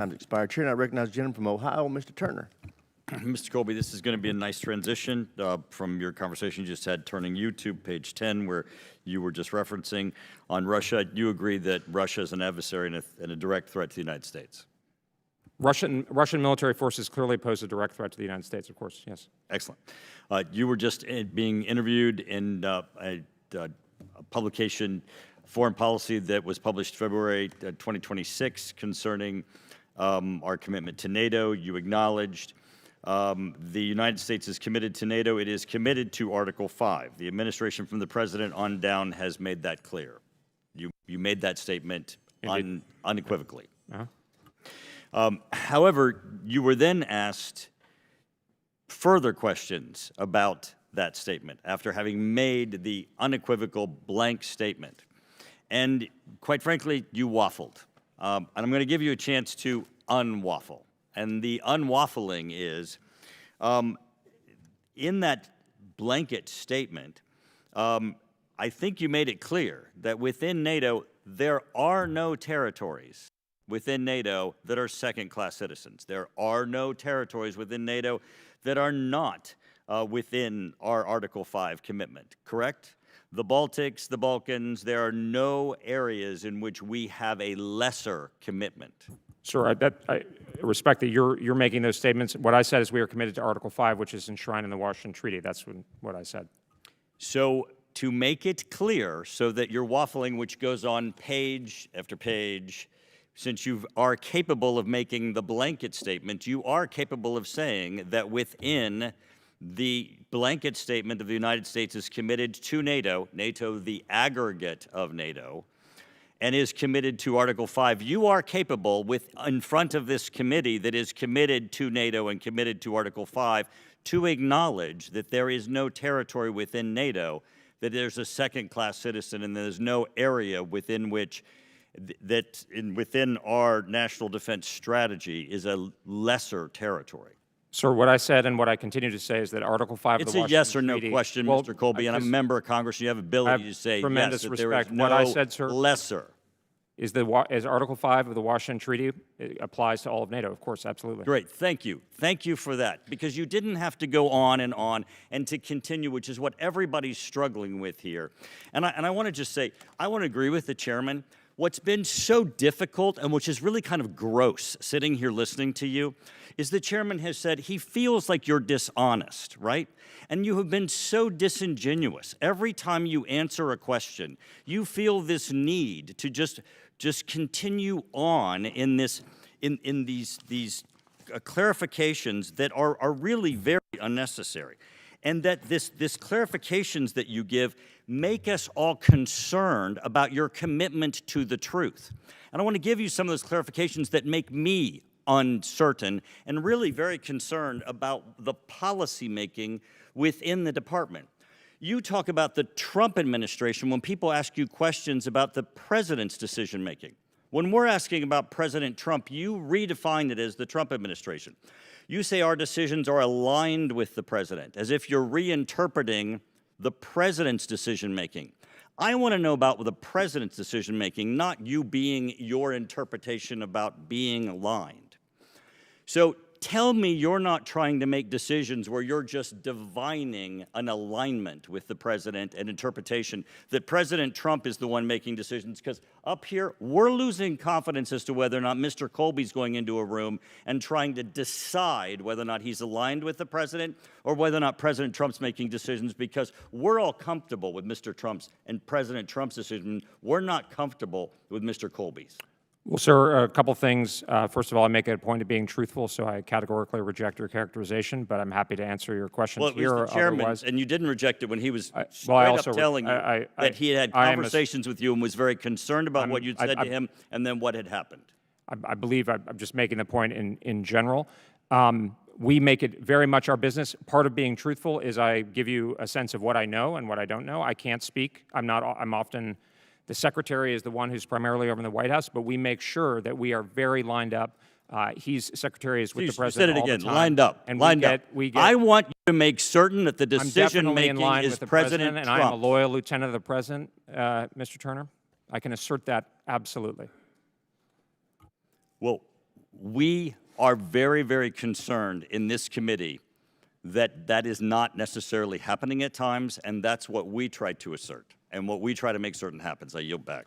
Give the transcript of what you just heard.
Time's expired. Chair, and I recognize the gentleman from Ohio, Mr. Turner. Mr. Colby, this is going to be a nice transition from your conversation you just had turning you to page 10, where you were just referencing on Russia. You agree that Russia is an adversary and a direct threat to the United States? Russian military forces clearly pose a direct threat to the United States, of course, yes. Excellent. You were just being interviewed in a publication, Foreign Policy, that was published February 2026 concerning our commitment to NATO. You acknowledged the United States is committed to NATO. It is committed to Article 5. The administration from the president on down has made that clear. You made that statement unequivocally. However, you were then asked further questions about that statement after having made the unequivocal blank statement. And quite frankly, you waffled. And I'm going to give you a chance to unwaffle. And the unwaffling is, in that blanket statement, I think you made it clear that within NATO, there are no territories within NATO that are second-class citizens. There are no territories within NATO that are not within our Article 5 commitment, correct? The Baltics, the Balkans, there are no areas in which we have a lesser commitment. Sir, I respect that you're making those statements. What I said is we are committed to Article 5, which is enshrined in the Washington Treaty. That's what I said. So to make it clear so that you're waffling, which goes on page after page, since you are capable of making the blanket statement, you are capable of saying that within the blanket statement of the United States is committed to NATO, NATO the aggregate of NATO, and is committed to Article 5. You are capable, in front of this committee that is committed to NATO and committed to Article 5, to acknowledge that there is no territory within NATO, that there's a second-class citizen, and there's no area within which within our national defense strategy is a lesser territory. Sir, what I said and what I continue to say is that Article 5 of the Washington Treaty— It's a yes or no question, Mr. Colby, and I'm a member of Congress. You have ability to say yes, that there is no what I said, sir, lesser. Is Article 5 of the Washington Treaty applies to all of NATO, of course, absolutely. Great, thank you. Thank you for that, because you didn't have to go on and to continue, which is what everybody's struggling with here. And I want to just say, I want to agree with the chairman. What's been so difficult, and which is really kind of gross sitting here listening to you, is the chairman has said he feels like you're dishonest, right? And you have been so disingenuous. Every time you answer a question, you feel this need to just continue on in these clarifications that are really very unnecessary. And that this clarifications that you give make us all concerned about your commitment to the truth. And I want to give you some of those clarifications that make me uncertain and really very concerned about the policy making within the department. You talk about the Trump administration when people ask you questions about the president's decision making. When we're asking about President Trump, you redefine it as the Trump administration. You say our decisions are aligned with the president, as if you're reinterpreting the president's decision-making. I want to know about the president's decision-making, not you being your interpretation about being aligned. So tell me you're not trying to make decisions where you're just divining an alignment with the president and interpretation that President Trump is the one making decisions, because up here, we're losing confidence as to whether or not Mr. Colby's going into a room and trying to decide whether or not he's aligned with the president or whether or not President Trump's making decisions, because we're all comfortable with Mr. Trump's and President Trump's decision. We're not comfortable with Mr. Colby's. Well, sir, a couple things. First of all, I make it a point of being truthful, so I categorically reject your characterization, but I'm happy to answer your questions here. Well, it was the chairman, otherwise. and you didn't reject it when he was telling you that he had conversations with you and was very concerned about what you'd said to him and then what had happened. I believe I'm just making the point in general. We make it very much our business. Part of being truthful is I give you a sense of what I know and what I don't know. I can't speak. I'm often... The secretary is the one who's primarily over in the White House, but we make sure that we are very lined up. Secretary is with the president all the time. You said it again, lined up, and lined up. I want you to make certain that the decision-making is President Trump. And I am a loyal lieutenant of the president, Mr. Turner. I can assert that absolutely. Well, We are very, very concerned in this committee that that is not necessarily happening at times, and that's what we try to assert and what we try to make certain happens. I yield back.